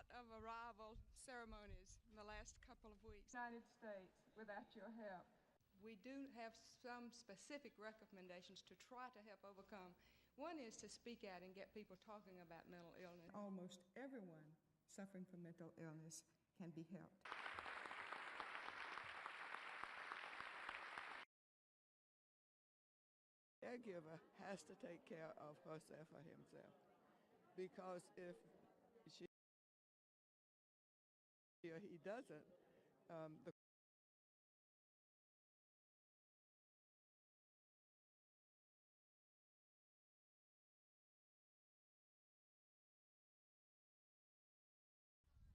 lot of arrival ceremonies in the last couple of weeks. United States without your help. We do have some specific recommendations to try to help overcome. One is to speak out and get people talking about mental illness. Almost everyone suffering from mental illness can be helped. Caregiver has to take care of herself or himself, because if she or he doesn't,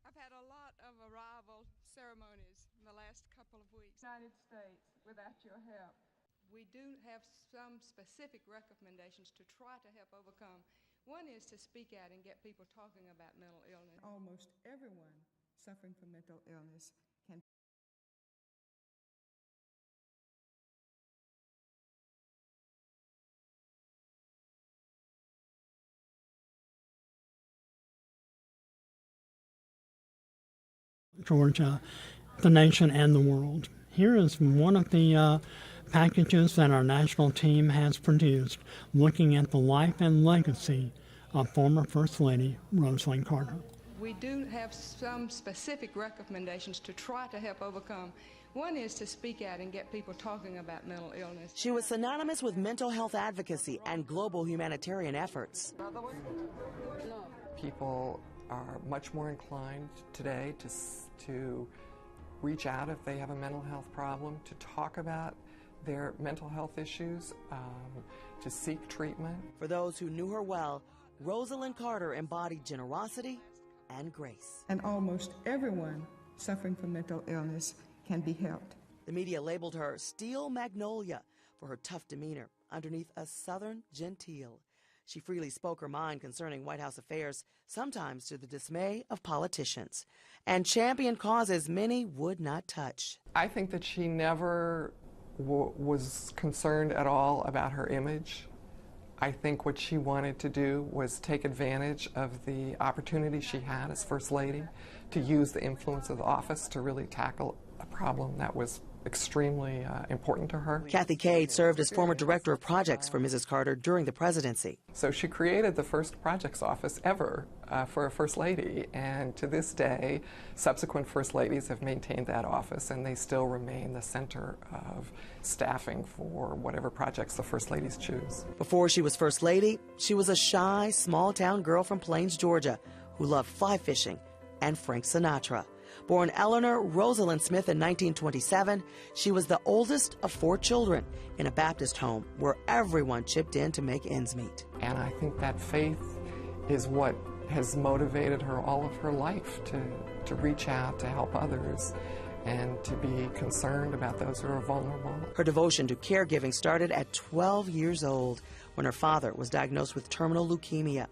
I've had a lot of arrival ceremonies in the last couple of weeks. United States without your help. We do have some specific recommendations to try to help overcome. One is to speak out and get people talking about mental illness. Almost everyone suffering from mental illness can. Georgia, the nation, and the world. Here is one of the packages that our national team has produced, looking at the life and legacy of former First Lady Rosalynn Carter. We do have some specific recommendations to try to help overcome. One is to speak out and get people talking about mental illness. She was synonymous with mental health advocacy and global humanitarian efforts. People are much more inclined today to reach out if they have a mental health problem, to talk about their mental health issues, to seek treatment. For those who knew her well, Rosalynn Carter embodied generosity and grace. And almost everyone suffering from mental illness can be helped. The media labeled her Steel Magnolia for her tough demeanor underneath a Southern genteel. She freely spoke her mind concerning White House affairs, sometimes to the dismay of politicians, and championed causes many would not touch. I think that she never was concerned at all about her image. I think what she wanted to do was take advantage of the opportunity she had as First Lady to use the influence of the office to really tackle a problem that was extremely important to her. Kathy Cade served as former director of projects for Mrs. Carter during the presidency. So she created the first projects office ever for a First Lady, and to this day, subsequent First Ladies have maintained that office, and they still remain the center of staffing for whatever projects the First Ladies choose. Before she was First Lady, she was a shy, small-town girl from Plains, Georgia, who loved fly fishing and Frank Sinatra. Born Eleanor Rosalind Smith in 1927, she was the oldest of 4 children in a Baptist home where everyone chipped in to make ends meet. And I think that faith is what has motivated her all of her life to reach out, to help others, and to be concerned about those who are vulnerable. Her devotion to caregiving started at 12 years old when her father was diagnosed with terminal leukemia.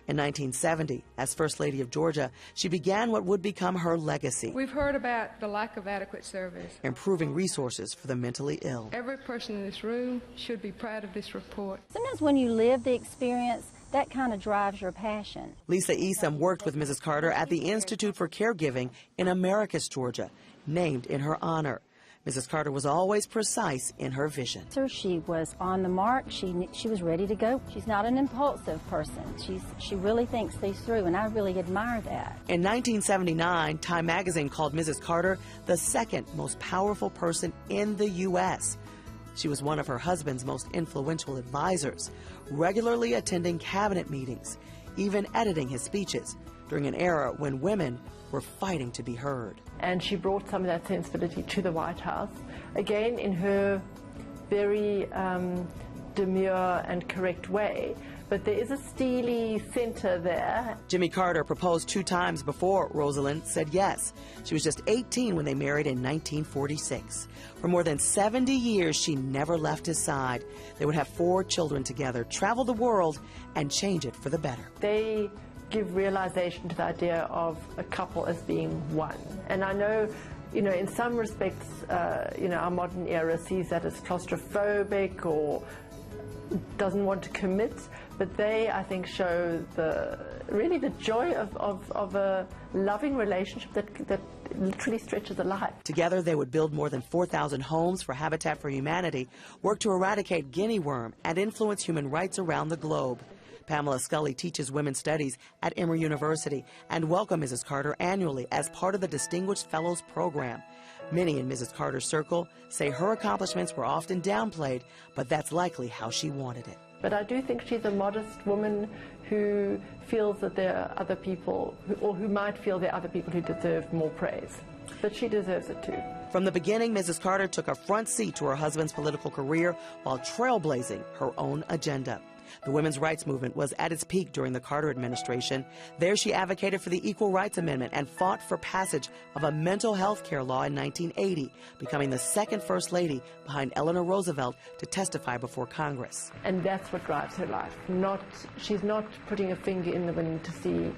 In 1970, as First Lady of Georgia, she began what would become her legacy. We've heard about the lack of adequate service. Improving resources for the mentally ill. Every person in this room should be proud of this report. Sometimes when you live the experience, that kind of drives your passion. Lisa Esom worked with Mrs. Carter at the Institute for Caregiving in Americus, Georgia, named in her honor. Mrs. Carter was always precise in her vision. She was on the mark. She was ready to go. She's not an impulsive person. She really thinks these through, and I really admire that. In 1979, Time magazine called Mrs. Carter the second most powerful person in the U.S. She was one of her husband's most influential advisors, regularly attending cabinet meetings, even editing his speeches during an era when women were fighting to be heard. And she brought some of that sensibility to the White House, again in her very demure and correct way. But there is a steely center there. Jimmy Carter proposed 2 times before Rosalynn said yes. She was just 18 when they married in 1946. For more than 70 years, she never left his side. They would have 4 children together, travel the world, and change it for the better. They give realization to the idea of a couple as being one. And I know, in some respects, our modern era sees that as claustrophobic or doesn't want to commit, But they, I think, show really the joy of a loving relationship that literally stretches a life. Together, they would build more than 4,000 homes for Habitat for Humanity, work to eradicate guinea worm, and influence human rights around the globe. Pamela Scully teaches women's studies at Emory University and welcomed Mrs. Carter annually as part of the Distinguished Fellows Program. Many in Mrs. Carter's circle say her accomplishments were often downplayed, but that's likely how she wanted it. But I do think she's a modest woman who feels that there are other people, or who might feel there are other people who deserve more praise. But she deserves it too. From the beginning, Mrs. Carter took a front seat to her husband's political career while trailblazing her own agenda. The women's rights movement was at its peak during the Carter administration. There she advocated for the Equal Rights Amendment and fought for passage of a mental health care law in 1980, becoming the second First Lady behind Eleanor Roosevelt to testify before Congress. And that's what drives her life. She's not putting a finger in the wind to see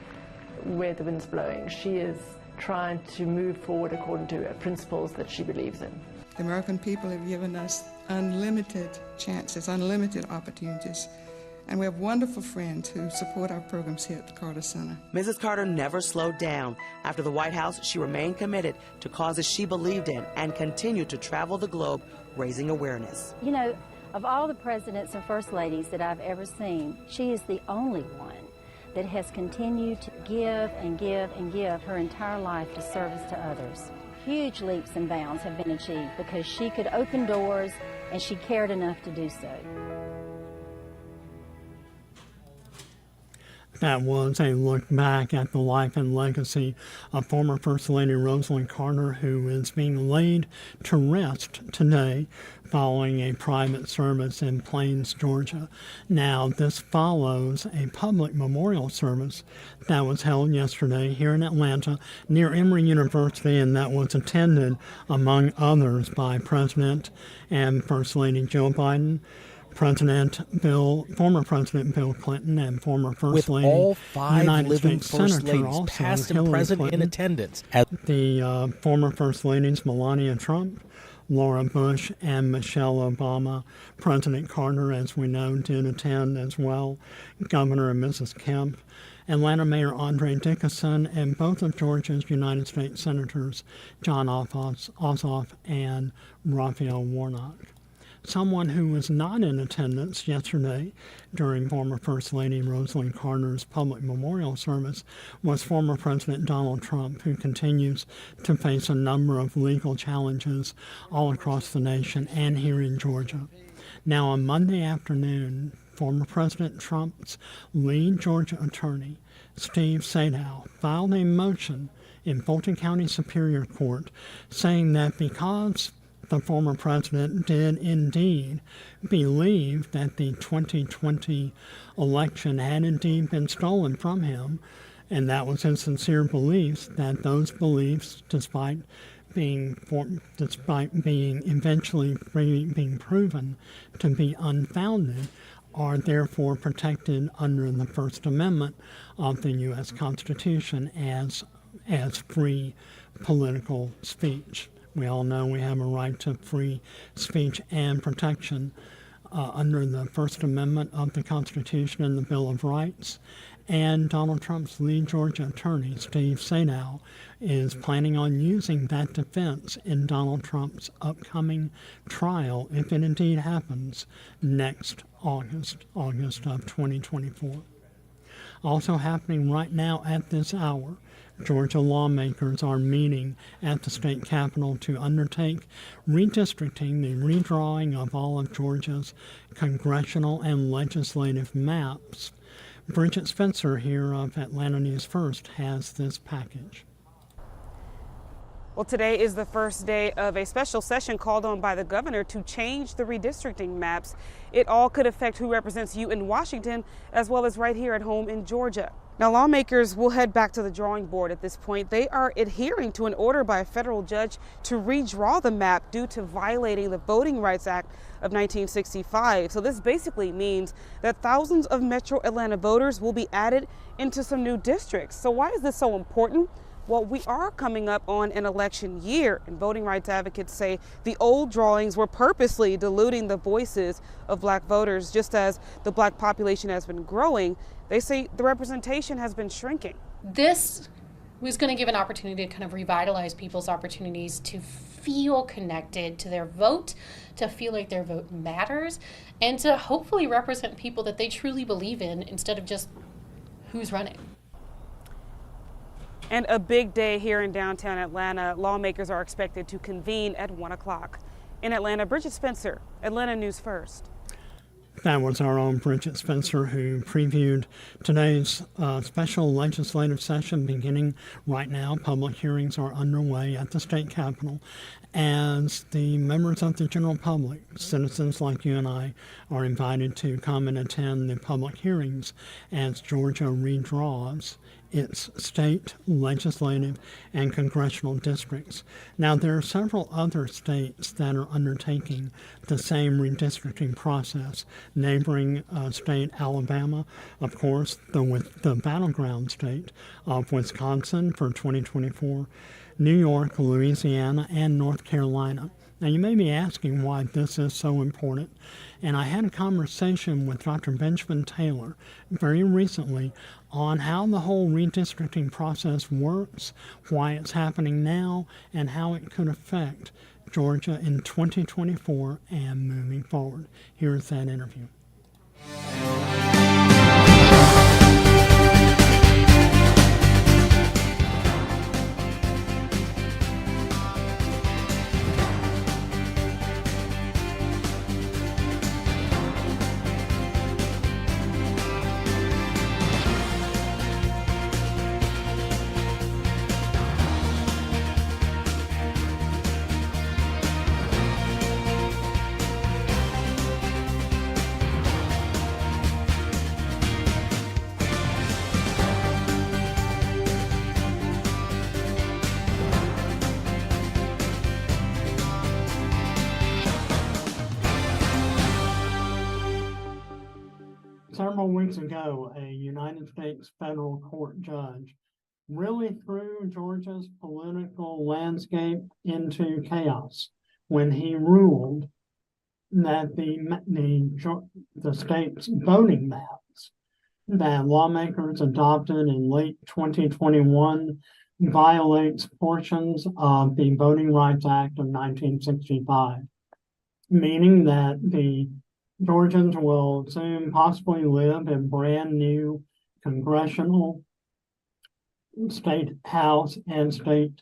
where the wind's blowing. She is trying to move forward according to principles that she believes in. The American people have given us unlimited chances, unlimited opportunities. And we have wonderful friends who support our programs here at the Carter Center. Mrs. Carter never slowed down. After the White House, she remained committed to causes she believed in and continued to travel the globe, raising awareness. You know, of all the presidents and first ladies that I've ever seen, she is the only one that has continued to give and give and give her entire life to service to others. Huge leaps and bounds have been achieved because she could open doors and she cared enough to do so. That was a look back at the life and legacy of former First Lady Rosalynn Carter, who is being laid to rest today following a private service in Plains, Georgia. Now, this follows a public memorial service that was held yesterday here in Atlanta near Emory University, and that was attended, among others, by President and First Lady Joe Biden, former President Bill Clinton, and former First Lady all five United living States First Senator, Ladies, also past and Hillary present, Clinton, in attendance. The former First Ladies Melania Trump, Laura Bush, and Michelle Obama. President Carter, as we know, did attend as well. Governor and Mrs. Kemp, Atlanta Mayor Andre Dickinson, and both of Georgia's United States Senators, John Ossoff and Raphael Warnock. Someone who was not in attendance yesterday during former First Lady Rosalynn Carter's public memorial service was former President Donald Trump, who continues to face a number of legal challenges all across the nation and here in Georgia. Now, on Monday afternoon, former President Trump's lead Georgia attorney, Steve Sadow, filed a motion in Fulton County Superior Court saying that because the former president did indeed believe that the 2020 election had indeed been stolen from him, and that was his sincere beliefs, that those beliefs, despite being eventually being proven to be unfounded, are therefore protected under the First Amendment of the U.S. Constitution as free political speech. We all know we have a right to free speech and protection under the First Amendment of the Constitution and the Bill of Rights. And Donald Trump's lead Georgia attorney, Steve Sadow, is planning on using that defense in Donald Trump's upcoming trial, if it indeed happens, next August of 2024. Also happening right now at this hour, Georgia lawmakers are meeting at the state capitol to undertake redistricting, the redrawing of all of Georgia's congressional and legislative maps. Bridget Spencer here of Atlanta News First has this package. Well, today is the first day of a special session called on by the governor to change the redistricting maps. It all could affect who represents you in Washington as well as right here at home in Georgia. Now, lawmakers will head back to the drawing board at this point. They are adhering to an order by a federal judge to redraw the map due to violating the Voting Rights Act of 1965. So this basically means that thousands of Metro Atlanta voters will be added into some new districts. So why is this so important? Well, we are coming up on an election year, and voting rights advocates say the old drawings were purposely diluting the voices of black voters. Just as the black population has been growing, they say the representation has been shrinking. This was going to give an opportunity to kind of revitalize people's opportunities to feel connected to their vote, to feel like their vote matters, and to hopefully represent people that they truly believe in instead of just who's running. And a big day here in downtown Atlanta. Lawmakers are expected to convene at 1 o'clock. In Atlanta, Bridget Spencer, Atlanta News First. That was our own Bridget Spencer, who previewed today's special legislative session beginning right now. Public hearings are underway at the state capitol as the members of the general public, citizens like you and I, are invited to come and attend the public hearings as Georgia redraws its state, legislative, and congressional districts. Now, there are several other states that are undertaking the same redistricting process. Neighboring state Alabama, of course, the battleground state of Wisconsin for 2024, New York, Louisiana, and North Carolina. Now, you may be asking why this is so important, and I had a conversation with Dr. Benjamin Taylor very recently on how the whole redistricting process works, why it's happening now, and how it could affect Georgia in 2024 and moving forward. Here's that interview. Several weeks ago, a United States federal court judge really threw Georgia's political landscape into chaos when he ruled that the state's voting maps that lawmakers adopted in late 2021 violates portions of the Voting Rights Act of 1965, meaning that the Georgians will soon possibly live in brand new congressional, state house, and state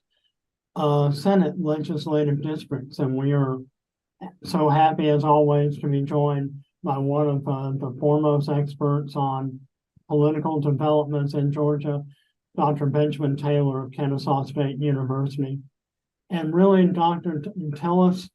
Senate legislative districts. And we are so happy, as always, to be joined by one of the foremost experts on political developments in Georgia, Dr. Benjamin Taylor of Kennesaw State University. And really, Doctor, tell us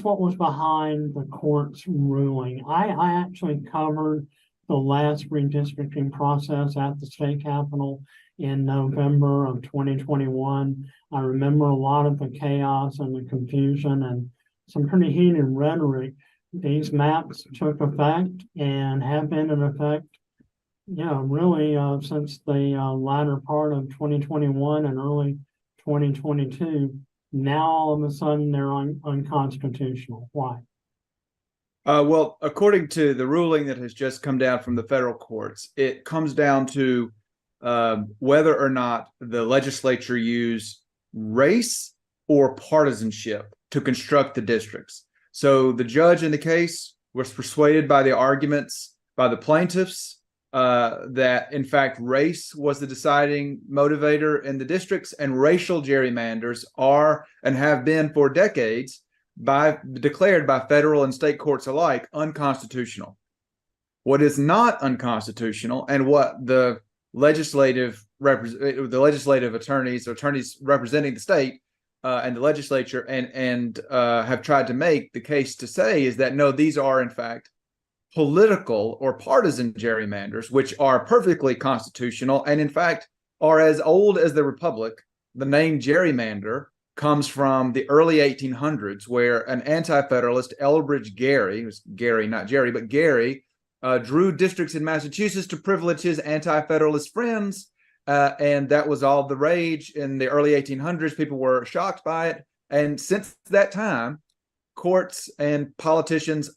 what was behind the court's ruling. I actually covered the last redistricting process at the state capitol in November of 2021. I remember a lot of the chaos and the confusion and some pretty heated rhetoric. These maps took effect and have been in effect, really since the latter part of 2021 and early 2022. Now, all of a sudden, they're unconstitutional. Why? Well, according to the ruling that has just come down from the federal courts, it comes down to whether or not the legislature used race or partisanship to construct the districts. So the judge in the case was persuaded by the arguments by the plaintiffs that, in fact, race was the deciding motivator in the districts, and racial gerrymanders are and have been for decades declared by federal and state courts alike unconstitutional. What is not unconstitutional, and what the legislative attorneys representing the state and the legislature and have tried to make the case to say, is that no, these are in fact political or partisan gerrymanders, which are perfectly constitutional and in fact are as old as the Republic. The name gerrymander comes from the early 1800s, where an anti-federalist, Elbridge Gerry, it was Gary, not Jerry, but Gary, drew districts in Massachusetts to privilege his anti-federalist friends and that was all the rage in the early 1800s. People were shocked by it. And since that time, courts and politicians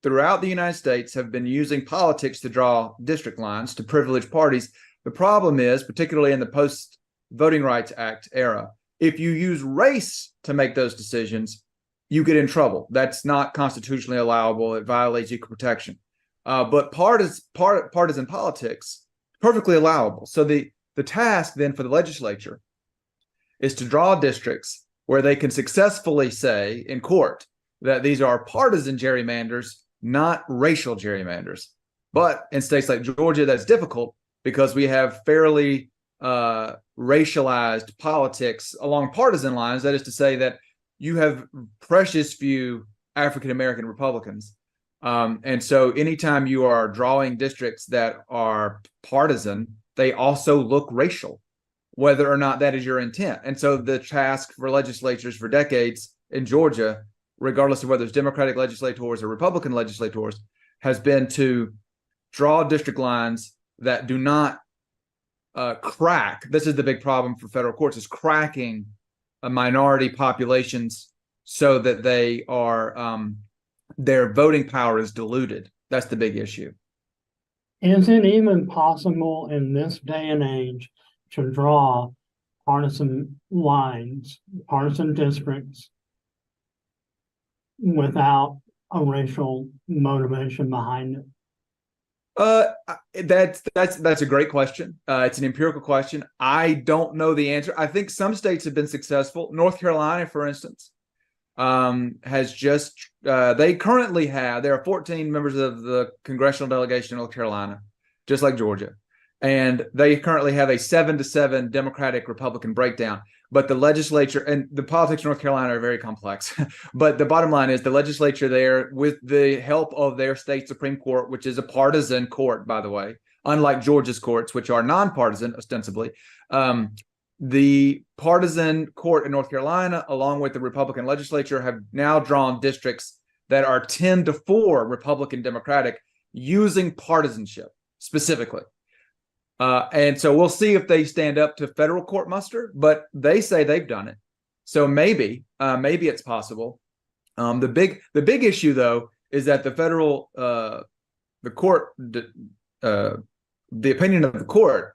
throughout the United States have been using politics to draw district lines to privilege parties. The problem is, particularly in the post-Voting Rights Act era, if you use race to make those decisions, you get in trouble. That's not constitutionally allowable. It violates equal protection. But partisan politics, perfectly allowable. So the task then for the legislature is to draw districts where they can successfully say in court that these are partisan gerrymanders, not racial gerrymanders. But in states like Georgia, that's difficult because we have fairly racialized politics along partisan lines. That is to say that you have precious few African-American Republicans. And so anytime you are drawing districts that are partisan, they also look racial, whether or not that is your intent. And so the task for legislatures for decades in Georgia, regardless of whether it's Democratic legislators or Republican legislators, has been to draw district lines that do not crack. This is the big problem for federal courts, is cracking minority populations so that they are their voting power is diluted. That's the big issue. Is it even possible in this day and age to draw partisan lines, partisan districts, without a racial motivation behind it? That's a great question. It's an empirical question. I don't know the answer. I think some states have been successful. North Carolina, for instance, has just they currently have, there are 14 members of the congressional delegation in North Carolina, just like Georgia, and they currently have a 7-7 Democratic Republican breakdown. But the legislature and the politics of North Carolina are very complex. But the bottom line is the legislature there, with the help of their state Supreme Court, which is a partisan court, by the way, unlike Georgia's courts, which are nonpartisan ostensibly, the partisan court in North Carolina, along with the Republican legislature, have now drawn districts that are 10-4 Republican Democratic using partisanship specifically. And so we'll see if they stand up to federal court muster, but they say they've done it. So maybe it's possible. The big issue, though, is that the federal, the opinion of the court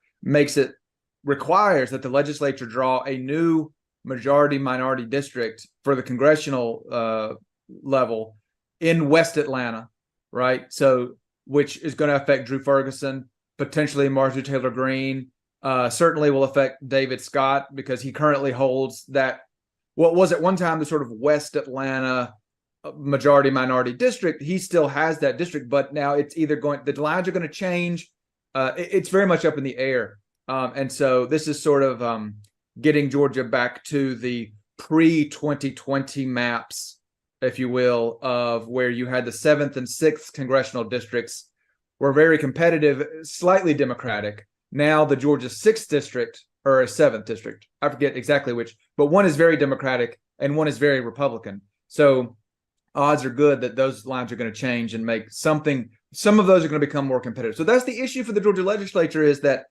requires that the legislature draw a new majority minority district for the congressional level in West Atlanta, right? So, which is going to affect Drew Ferguson, potentially Marjorie Taylor Greene, certainly will affect David Scott because he currently holds that, what was at one time the sort of West Atlanta majority minority district. He still has that district, but now it's either the lines are going to change. It's very much up in the air. And so this is sort of getting Georgia back to the pre-2020 maps, if you will, of where you had the 7th and 6th congressional districts were very competitive, slightly Democratic. Now the Georgia 6th district, or a 7th district, I forget exactly which, but one is very Democratic and one is very Republican. So odds are good that those lines are going to change and make some of those are going to become more competitive. So that's the issue for the Georgia legislature, is that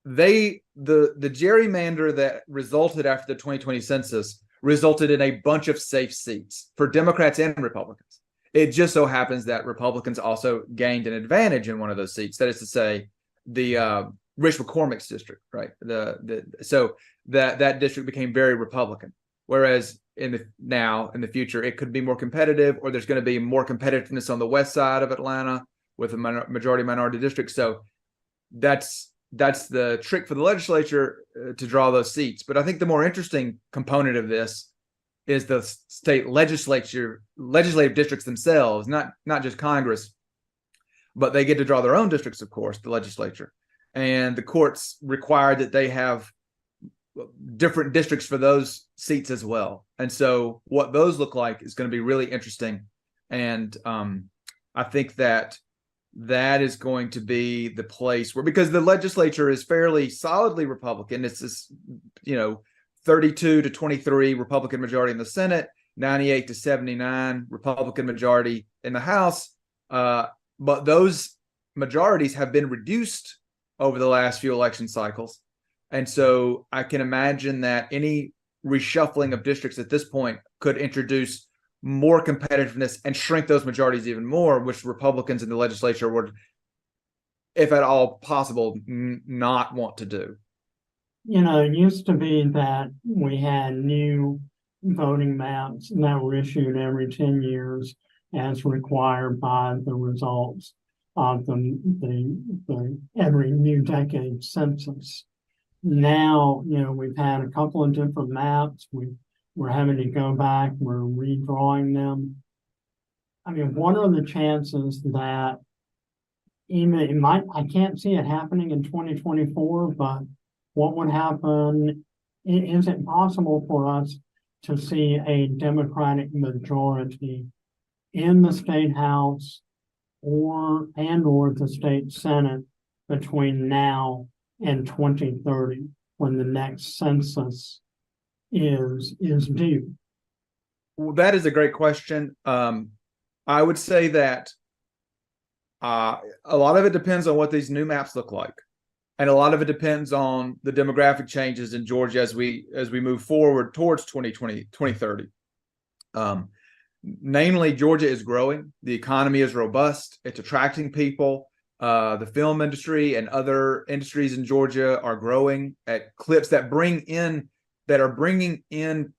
the gerrymander that resulted after the 2020 census resulted in a bunch of safe seats for Democrats and Republicans. It just so happens that Republicans also gained an advantage in one of those seats. That is to say, the Rich McCormick's district, right? So that district became very Republican. Whereas in the future, it could be more competitive, or there's going to be more competitiveness on the west side of Atlanta with a majority minority district. So that's the trick for the legislature to draw those seats. But I think the more interesting component of this is the state legislative districts themselves, not just Congress, but they get to draw their own districts, of course, the legislature. And the courts require that they have different districts for those seats as well. And so what those look like is going to be really interesting. And I think that is going to be the place where, because the legislature is fairly solidly Republican, it's this, 32-23 Republican majority in the Senate, 98-79 Republican majority in the House. But those majorities have been reduced over the last few election cycles. And so I can imagine that any reshuffling of districts at this point could introduce more competitiveness and shrink those majorities even more, which Republicans in the legislature would, if at all possible, not want to do. You know, it used to be that we had new voting maps that were issued every 10 years as required by the results of the every new decade census. Now, you know, we've had a couple of different maps. We're having to go back, we're redrawing them. I mean, what are the chances that even I can't see it happening in 2024, but what would happen? Is it possible for us to see a Democratic majority in the state house or the state senate between now and 2030, when the next census is due? Well, that is a great question. I would say that a lot of it depends on what these new maps look like. And a lot of it depends on the demographic changes in Georgia as we move forward towards 2030. Namely, Georgia is growing. The economy is robust. It's attracting people. The film industry and other industries in Georgia are growing at clips that are bringing in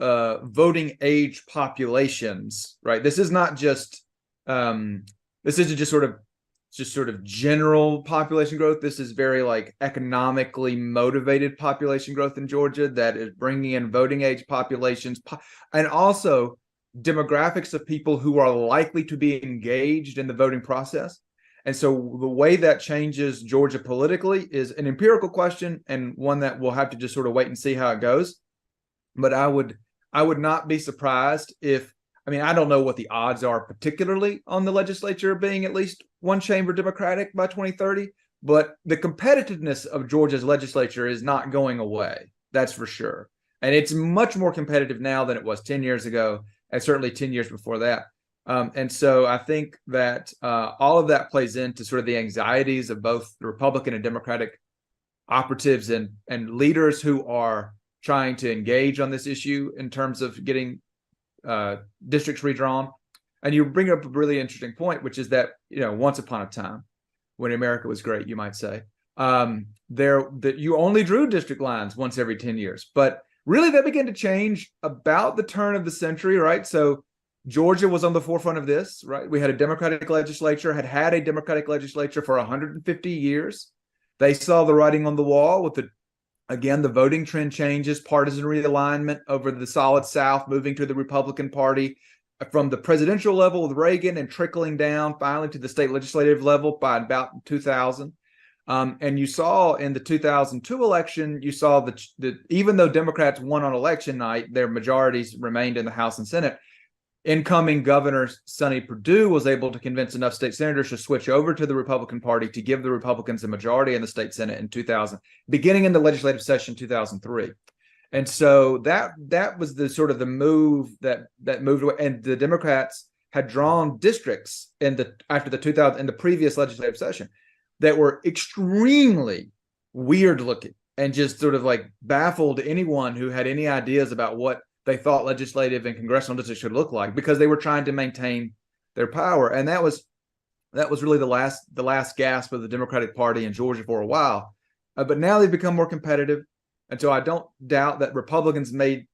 voting age populations. Right. This is not just this isn't just sort of general population growth. This is very like economically motivated population growth in Georgia that is bringing in voting age populations and also demographics of people who are likely to be engaged in the voting process. And so the way that changes Georgia politically is an empirical question and one that we'll have to just sort of wait and see how it goes. But I would not be surprised if, I mean, I don't know what the odds are particularly on the legislature being at least one chamber Democratic by 2030, but the competitiveness of Georgia's legislature is not going away. That's for sure. And it's much more competitive now than it was 10 years ago, and certainly 10 years before that. And so I think that all of that plays into sort of the anxieties of both the Republican and Democratic operatives and leaders who are trying to engage on this issue in terms of getting districts redrawn. And you bring up a really interesting point, which is that, you know, once upon a time when America was great, you might say, that you only drew district lines once every 10 years. But really that began to change about the turn of the century, right? So Georgia was on the forefront of this, right? We had a Democratic legislature, had a Democratic legislature for 150 years. They saw the writing on the wall with the voting trend changes, partisan realignment over the solid South, moving to the Republican Party from the presidential level with Reagan and trickling down finally to the state legislative level by about 2000. And you saw in the 2002 election, you saw that even though Democrats won on election night, their majorities remained in the House and Senate. Incoming Governor Sonny Perdue was able to convince enough state senators to switch over to the Republican Party to give the Republicans a majority in the state Senate in 2000, beginning in the legislative session 2003. And so that was the sort of the move that moved away. And the Democrats had drawn districts in the previous legislative session that were extremely weird looking and just sort of like baffled anyone who had any ideas about what they thought legislative and congressional districts should look like, because they were trying to maintain their power. And that was really the last gasp of the Democratic Party in Georgia for a while. But now they've become more competitive. And so I don't doubt that Republicans may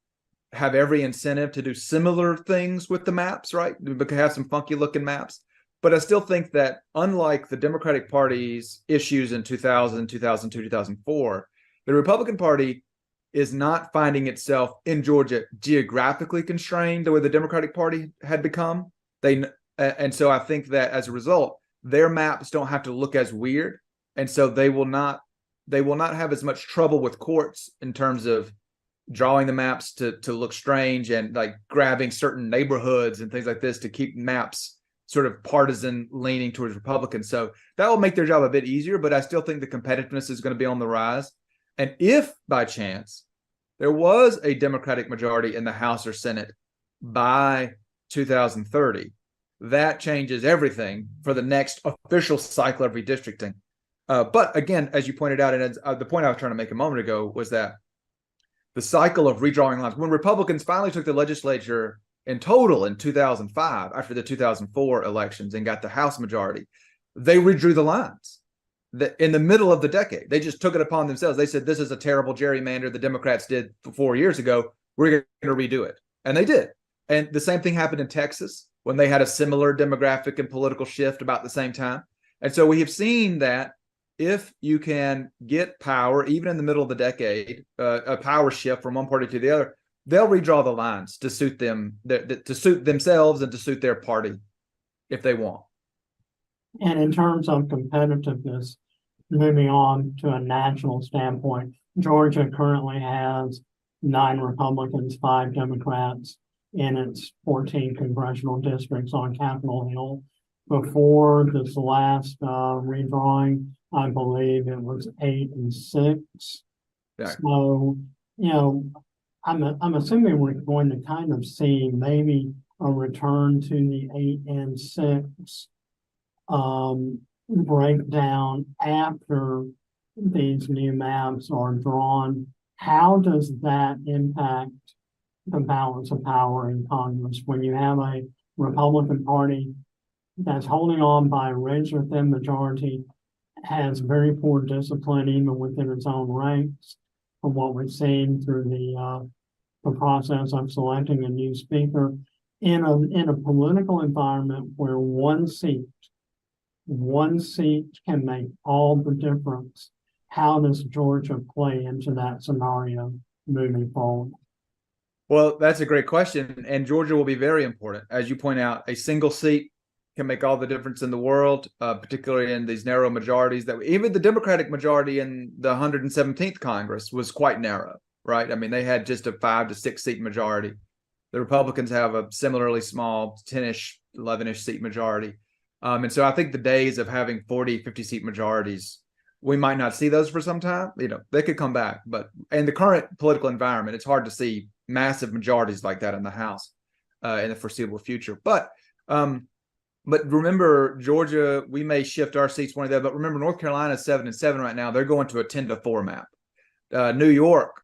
have every incentive to do similar things with the maps, right? Because have some funky looking maps. But I still think that unlike the Democratic Party's issues in 2000, 2002, 2004, the Republican Party is not finding itself in Georgia geographically constrained the way the Democratic Party had become. And so I think that as a result, their maps don't have to look as weird. And so they will not have as much trouble with courts in terms of drawing the maps to look strange and like grabbing certain neighborhoods and things like this to keep maps sort of partisan leaning towards Republicans. So that will make their job a bit easier, but I still think the competitiveness is going to be on the rise. And if by chance there was a Democratic majority in the House or Senate by 2030, that changes everything for the next official cycle of redistricting. But again, as you pointed out, and the point I was trying to make a moment ago was that the cycle of redrawing lines, when Republicans finally took the legislature in total in 2005, after the 2004 elections, and got the House majority, they redrew the lines in the middle of the decade. They just took it upon themselves. They said, this is a terrible gerrymander the Democrats did 4 years ago. We're going to redo it. And they did. And the same thing happened in Texas when they had a similar demographic and political shift about the same time. And so we have seen that if you can get power, even in the middle of the decade, a power shift from one party to the other, they'll redraw the lines to suit them, to suit themselves and to suit their party if they want. And in terms of competitiveness, moving on to a national standpoint, Georgia currently has 9 Republicans, 5 Democrats in its 14 congressional districts on Capitol Hill. Before this last redrawing, I believe it was 8 and 6. Yeah. So, I'm assuming we're going to kind of see maybe a return to the 8 and 6 breakdown after these new maps are drawn. How does that impact the balance of power in Congress when you have a Republican Party that's holding on by a razor-thin majority, has very poor discipline even within its own ranks, from what we've seen through the process of selecting a new speaker, in a political environment where one seat can make all the difference? How does Georgia play into that scenario moving forward? Well, that's a great question. And Georgia will be very important. As you point out, a single seat can make all the difference in the world, particularly in these narrow majorities. That even the Democratic majority in the 117th Congress was quite narrow, right? I mean, they had just a 5 to 6 seat majority. The Republicans have a similarly small 10-ish, 11-ish seat majority. And so I think the days of having 40, 50 seat majorities, we might not see those for some time. They could come back, but in the current political environment, it's hard to see massive majorities like that in the House in the foreseeable future. But remember, Georgia, we may shift our seats one of that. But remember, North Carolina is 7 and 7 right now. They're going to a 10-4 map. New York,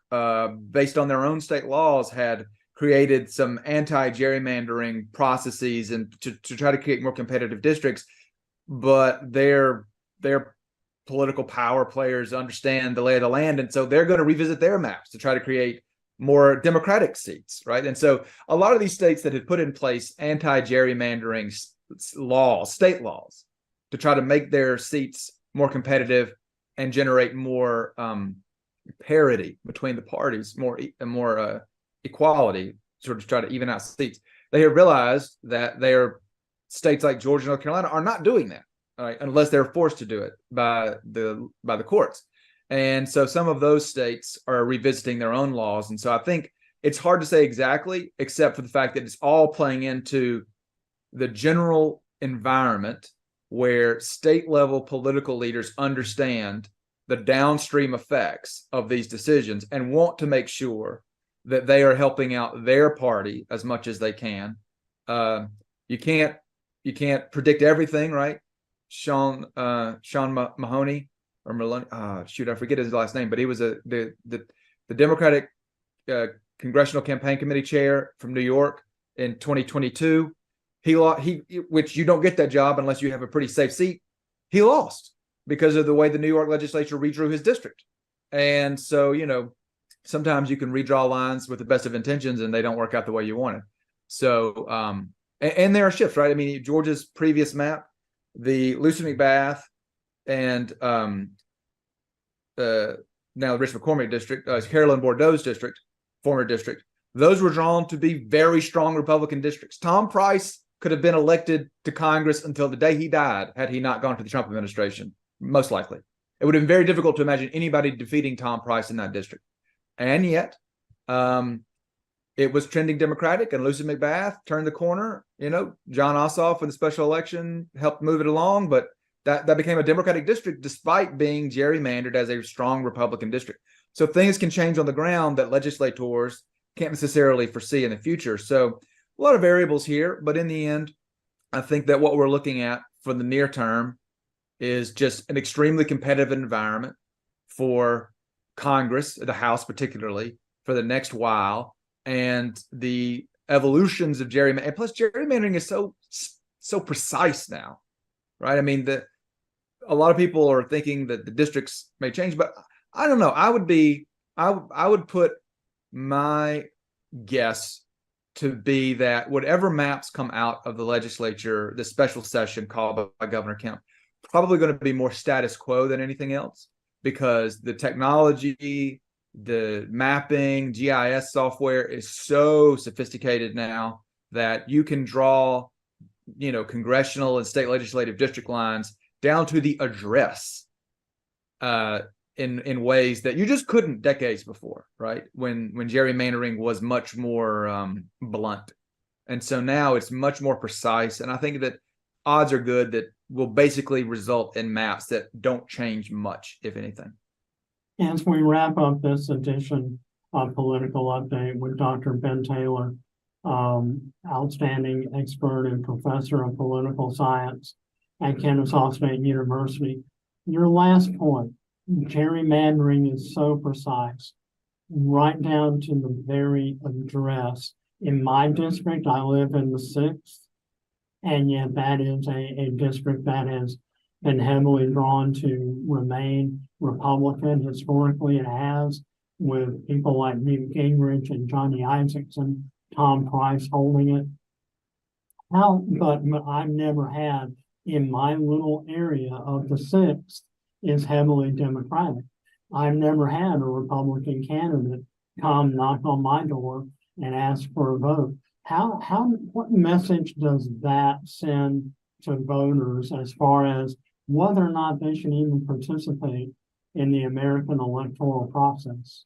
based on their own state laws, had created some anti-gerrymandering processes and to try to create more competitive districts. But their political power players understand the lay of the land, and so they're going to revisit their maps to try to create more Democratic seats, right? And so a lot of these states that had put in place anti-gerrymandering laws, state laws, to try to make their seats more competitive and generate more parity between the parties, more equality, sort of try to even out seats. They have realized that their states like Georgia and North Carolina are not doing that, right, unless they're forced to do it by the courts. And so some of those states are revisiting their own laws. And so I think it's hard to say exactly, except for the fact that it's all playing into the general environment where state level political leaders understand the downstream effects of these decisions and want to make sure that they are helping out their party as much as they can. You can't predict everything, right? Sean Mahoney or Maloney, I forget his last name, but he was the Democratic Congressional Campaign Committee chair from New York in 2022. He which you don't get that job unless you have a pretty safe seat. He lost because of the way the New York legislature redrew his district. And so, sometimes you can redraw lines with the best of intentions and they don't work out the way you wanted. So, and there are shifts, right? I mean, Georgia's previous map, the Lucy McBath and now the Rich McCormick district, Carolyn Bordeaux's district, former district, those were drawn to be very strong Republican districts. Tom Price could have been elected to Congress until the day he died had he not gone to the Trump administration, most likely. It would have been very difficult to imagine anybody defeating Tom Price in that district. And yet, it was trending Democratic, and Lucy McBath turned the corner. John Ossoff in the special election helped move it along, but that became a Democratic district despite being gerrymandered as a strong Republican district. So things can change on the ground that legislators can't necessarily foresee in the future. So a lot of variables here, but in the end, I think that what we're looking at for the near term is just an extremely competitive environment for Congress, the House particularly, for the next while. And the evolutions of gerrymandering, and plus gerrymandering is so precise now, right? I mean, a lot of people are thinking that the districts may change, but I don't know. I would put my guess to be that whatever maps come out of the legislature, the special session called by Governor Kemp, probably going to be more status quo than anything else, because the technology, the mapping, GIS software is so sophisticated now that you can draw, congressional and state legislative district lines down to the address in ways that you just couldn't decades before, right? When gerrymandering was much more blunt. And so now it's much more precise. And I think that odds are good that will basically result in maps that don't change much, if anything. As we wrap up this edition of Political Update with Dr. Ben Taylor, outstanding expert and professor of political science at Kennesaw State University, your last point, gerrymandering is so precise, right down to the very address. In my district, I live in the 6th, and yet that is a district that has been heavily drawn to remain Republican. Historically, it has, with people like Newt Gingrich and Johnny Isakson, Tom Price holding it. But I've never had, in my little area of the 6th, is heavily Democratic. I've never had a Republican candidate come knock on my door and ask for a vote. What message does that send to voters as far as whether or not they should even participate in the American electoral process?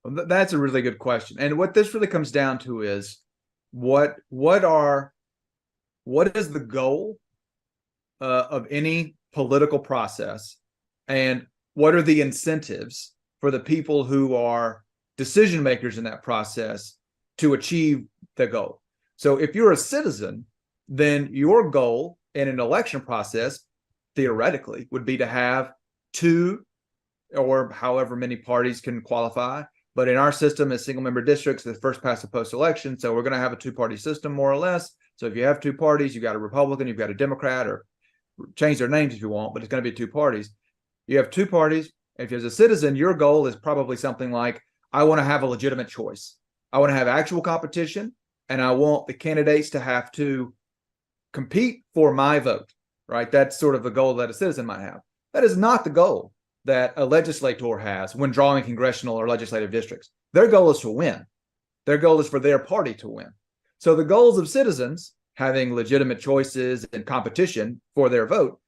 Well, that's a really good question. And what this really comes down to is what is the goal of any political process, and what are the incentives for the people who are decision makers in that process to achieve the goal? So if you're a citizen, then your goal in an election process theoretically would be to have 2 or however many parties can qualify. But in our system as single member districts, the first past the post election. So we're going to have a 2-party system more or less. So if you have 2 parties, you've got a Republican, you've got a Democrat, or change their names if you want, but it's going to be 2 parties. You have 2 parties. If as a citizen, your goal is probably something like, I want to have a legitimate choice. I want to have actual competition, and I want the candidates to have to compete for my vote, right? That's sort of the goal that a citizen might have. That is not the goal that a legislator has when drawing congressional or legislative districts. Their goal is to win. Their goal is for their party to win. So the goals of citizens having legitimate choices and competition for their vote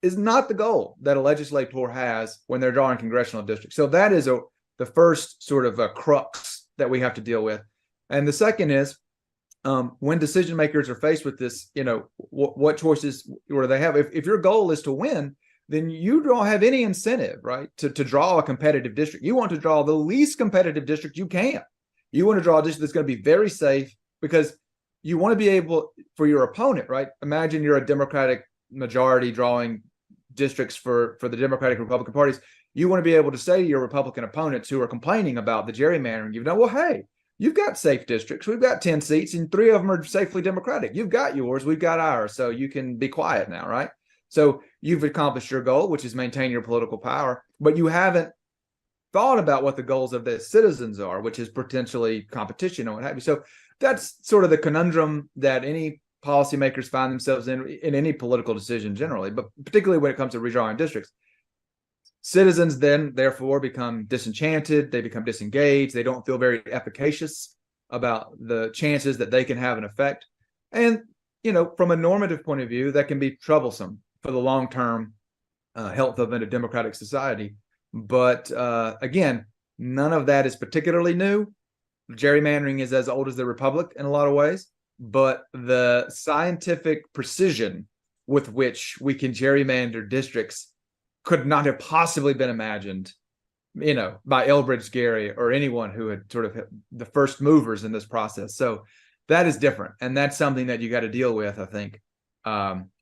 is not the goal that a legislator has when they're drawing congressional districts. So that is the first sort of a crux that we have to deal with. And the second is when decision makers are faced with this, what choices do they have? If your goal is to win, then you don't have any incentive, right, to draw a competitive district. You want to draw the least competitive district you can. You want to draw a district that's going to be very safe, because you want to be able, for your opponent, right? Imagine you're a Democratic majority drawing districts for the Democratic Republican parties. You want to be able to say to your Republican opponents who are complaining about the gerrymandering, well, hey, you've got safe districts. We've got 10 seats and 3 of them are safely Democratic. You've got yours. We've got ours. So you can be quiet now, right? So you've accomplished your goal, which is maintain your political power, but you haven't thought about what the goals of the citizens are, which is potentially competition and what have you. So that's sort of the conundrum that any policymakers find themselves in any political decision generally, but particularly when it comes to redrawing districts. Citizens then, therefore, become disenchanted. They become disengaged. They don't feel very efficacious about the chances that they can have an effect. And, from a normative point of view, that can be troublesome for the long-term health of a democratic society. But again, none of that is particularly new. Gerrymandering is as old as the Republic in a lot of ways, but the scientific precision with which we can gerrymander districts could not have possibly been imagined, by Elbridge Gerry or anyone who had sort of the first movers in this process. So that is different. And that's something that you got to deal with, I think,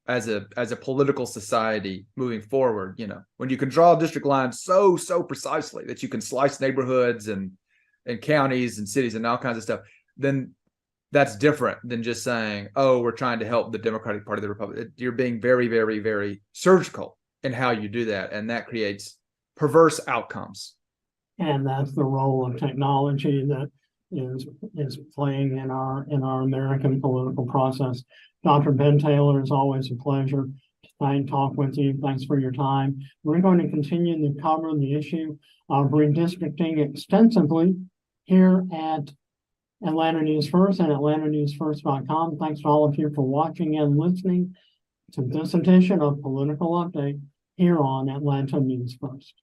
as a political society moving forward. When you can draw district lines so precisely that you can slice neighborhoods and counties and cities and all kinds of stuff, then that's different than just saying, oh, we're trying to help the Democratic Party, the Republic. You're being very, very, very surgical in how you do that, and that creates perverse outcomes. And that's the role of technology that is playing in our American political process. Dr. Ben Taylor, it's always a pleasure to talk with you. Thanks for your time. We're going to continue to cover the issue of redistricting extensively here at Atlanta News First and AtlantaNewsFirst.com. Thanks to all of you for watching and listening to this edition of Political Update here on Atlanta News First.